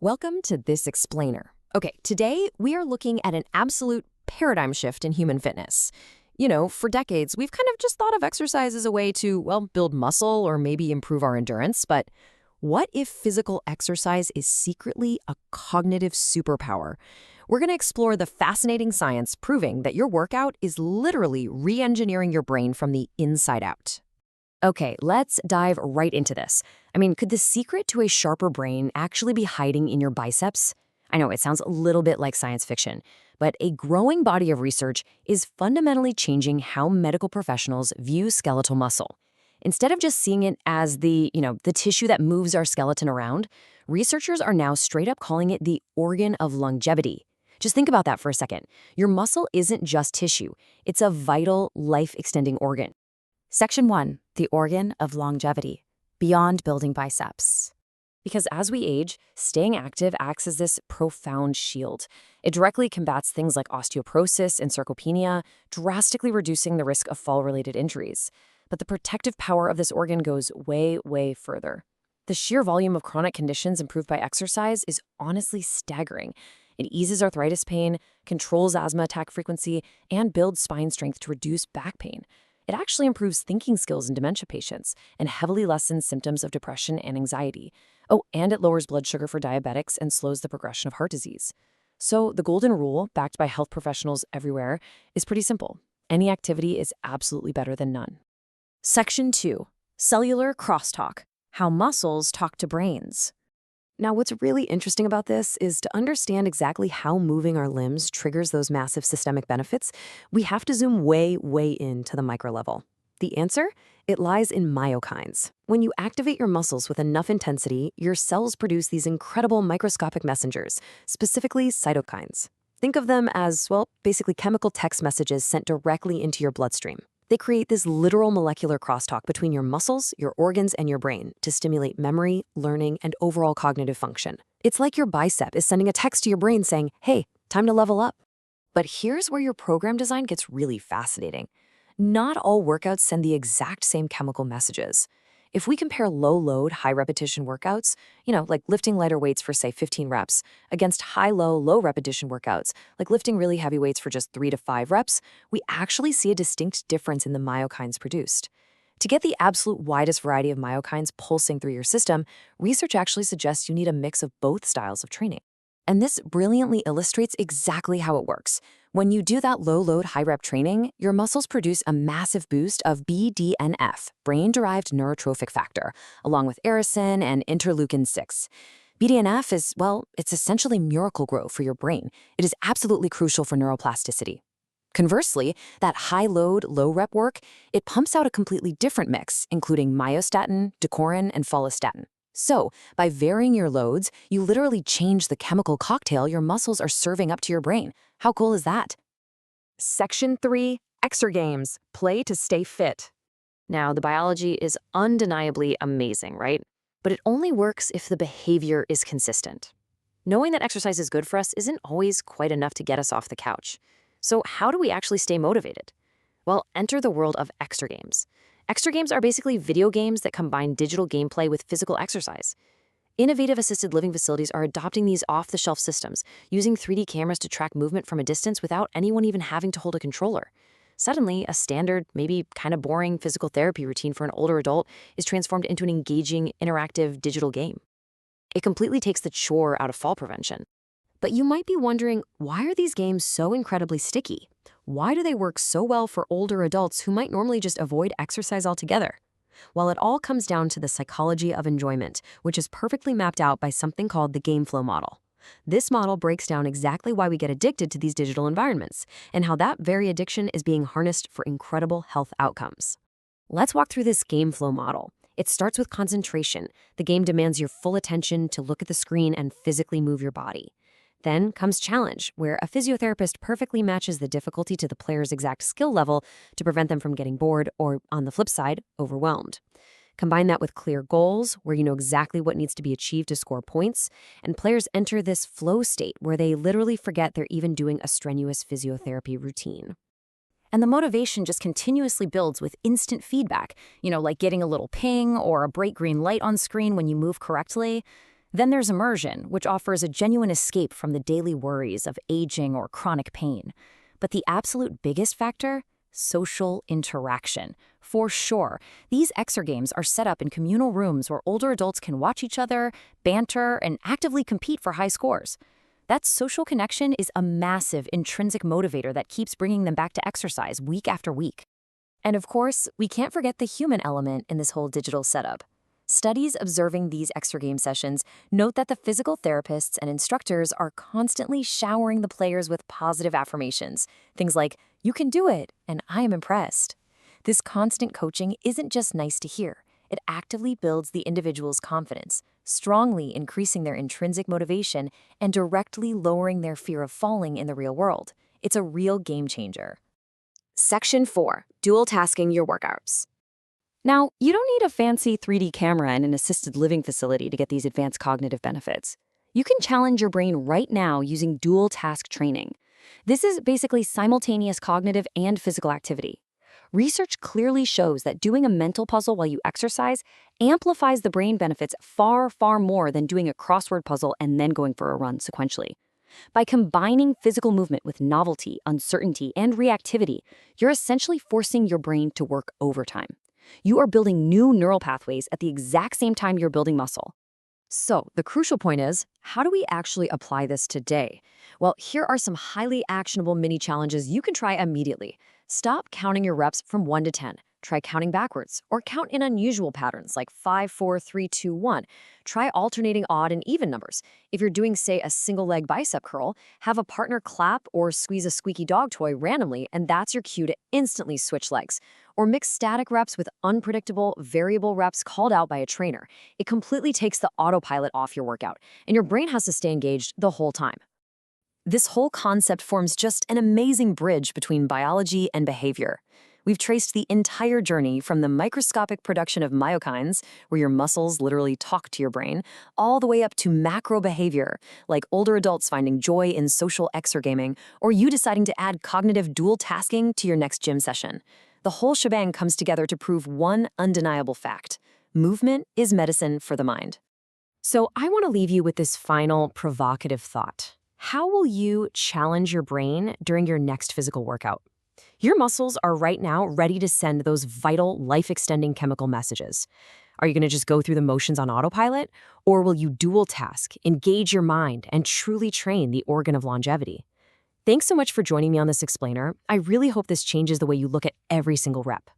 Welcome to This Explainer. Okay, today we are looking at an absolute paradigm shift in human fitness. For decades, we've kind of just thought of exercise as a way to, build muscle or maybe improve our endurance. But what if physical exercise is secretly a cognitive superpower? We're going to explore the fascinating science proving that your workout is literally re-engineering your brain from the inside out. Okay, let's dive right into this. Could the secret to a sharper brain actually be hiding in your biceps? I know it sounds a little bit like science fiction, but a growing body of research is fundamentally changing how medical professionals view skeletal muscle. Instead of just seeing it as the tissue that moves our skeleton around, researchers are now straight up calling it the organ of longevity. Just think about that for a second. Your muscle isn't just tissue. It's a vital, life-extending organ. Section 1, the organ of longevity, beyond building biceps. Because as we age, staying active acts as this profound shield. It directly combats things like osteoporosis and sarcopenia, drastically reducing the risk of fall-related injuries. But the protective power of this organ goes way, way further. The sheer volume of chronic conditions improved by exercise is honestly staggering. It eases arthritis pain, controls asthma attack frequency, and builds spine strength to reduce back pain. It actually improves thinking skills in dementia patients and heavily lessens symptoms of depression and anxiety. Oh, and it lowers blood sugar for diabetics and slows the progression of heart disease. So the golden rule, backed by health professionals everywhere, is pretty simple. Any activity is absolutely better than none. Section 2, cellular crosstalk, how muscles talk to brains. Now, what's really interesting about this is to understand exactly how moving our limbs triggers those massive systemic benefits, we have to zoom way, way into the micro level. The answer? It lies in myokines. When you activate your muscles with enough intensity, your cells produce these incredible microscopic messengers, specifically cytokines. Think of them as, basically chemical text messages sent directly into your bloodstream. They create this literal molecular crosstalk between your muscles, your organs, and your brain to stimulate memory, learning, and overall cognitive function. It's like your bicep is sending a text to your brain saying, hey, time to level up. But here's where your program design gets really fascinating. Not all workouts send the exact same chemical messages. If we compare low-load, high-repetition workouts, like lifting lighter weights for, say, 15 reps, against high-low, low-repetition workouts, like lifting really heavy weights for just 3 to 5 reps, we actually see a distinct difference in the myokines produced. To get the absolute widest variety of myokines pulsing through your system, research actually suggests you need a mix of both styles of training. And this brilliantly illustrates exactly how it works. When you do that low-load, high-rep training, your muscles produce a massive boost of BDNF, brain-derived neurotrophic factor, along with irisin and interleukin-6. BDNF is, it's essentially Miracle-Gro for your brain. It is absolutely crucial for neuroplasticity. Conversely, that high-load, low-rep work, it pumps out a completely different mix, including myostatin, decorin, and follistatin. So, by varying your loads, you literally change the chemical cocktail your muscles are serving up to your brain. How cool is that? Section 3, Exergames, play to stay fit. Now, the biology is undeniably amazing, right? But it only works if the behavior is consistent. Knowing that exercise is good for us isn't always quite enough to get us off the couch. So how do we actually stay motivated? Well, enter the world of Exergames. Exergames are basically video games that combine digital gameplay with physical exercise. Innovative assisted living facilities are adopting these off-the-shelf systems, using 3D cameras to track movement from a distance without anyone even having to hold a controller. Suddenly, a standard, maybe kind of boring physical therapy routine for an older adult is transformed into an engaging, interactive digital game. It completely takes the chore out of fall prevention. But you might be wondering, why are these games so incredibly sticky? Why do they work so well for older adults who might normally just avoid exercise altogether? Well, it all comes down to the psychology of enjoyment, which is perfectly mapped out by something called the game flow model. This model breaks down exactly why we get addicted to these digital environments, and how that very addiction is being harnessed for incredible health outcomes. Let's walk through this game flow model. It starts with concentration. The game demands your full attention to look at the screen and physically move your body. Then comes challenge, where a physiotherapist perfectly matches the difficulty to the player's exact skill level to prevent them from getting bored or, on the flip side, overwhelmed. Combine that with clear goals, where you know exactly what needs to be achieved to score points, and players enter this flow state where they literally forget they're even doing a strenuous physiotherapy routine. And the motivation just continuously builds with instant feedback, like getting a little ping or a bright green light on screen when you move correctly. Then there's immersion, which offers a genuine escape from the daily worries of aging or chronic pain. But the absolute biggest factor? Social interaction. For sure, these exergames are set up in communal rooms where older adults can watch each other, banter, and actively compete for high scores. That social connection is a massive intrinsic motivator that keeps bringing them back to exercise week after week. And of course, we can't forget the human element in this whole digital setup. Studies observing these exergame sessions note that the physical therapists and instructors are constantly showering the players with positive affirmations. Things like, "You can do it," and "I am impressed." This constant coaching isn't just nice to hear. It actively builds the individual's confidence, strongly increasing their intrinsic motivation and directly lowering their fear of falling in the real world. It's a real game changer. Section 4. Dual tasking your workouts. Now, you don't need a fancy 3D camera and an assisted living facility to get these advanced cognitive benefits. You can challenge your brain right now using dual task training. This is basically simultaneous cognitive and physical activity. Research clearly shows that doing a mental puzzle while you exercise amplifies the brain benefits far, far more than doing a crossword puzzle and then going for a run sequentially. By combining physical movement with novelty, uncertainty, and reactivity, you're essentially forcing your brain to work overtime. You are building new neural pathways at the exact same time you're building muscle. So, the crucial point is, how do we actually apply this today? Well, here are some highly actionable mini challenges you can try immediately. Stop counting your reps from 1 to 10. Try counting backwards, or count in unusual patterns like 5, 4, 3, 2, 1. Try alternating odd and even numbers. If you're doing, say, a single leg bicep curl, have a partner clap or squeeze a squeaky dog toy randomly, and that's your cue to instantly switch legs. Or mix static reps with unpredictable, variable reps called out by a trainer. It completely takes the autopilot off your workout, and your brain has to stay engaged the whole time. This whole concept forms just an amazing bridge between biology and behavior. We've traced the entire journey from the microscopic production of myokines, where your muscles literally talk to your brain, all the way up to macro behavior, like older adults finding joy in social exergaming, or you deciding to add cognitive dual tasking to your next gym session. The whole shebang comes together to prove one undeniable fact: movement is medicine for the mind. So I want to leave you with this final provocative thought. How will you challenge your brain during your next physical workout? Your muscles are right now ready to send those vital, life-extending chemical messages. Are you going to just go through the motions on autopilot? Or will you dual task, engage your mind, and truly train the organ of longevity? Thanks so much for joining me on this explainer. I really hope this changes the way you look at every single rep.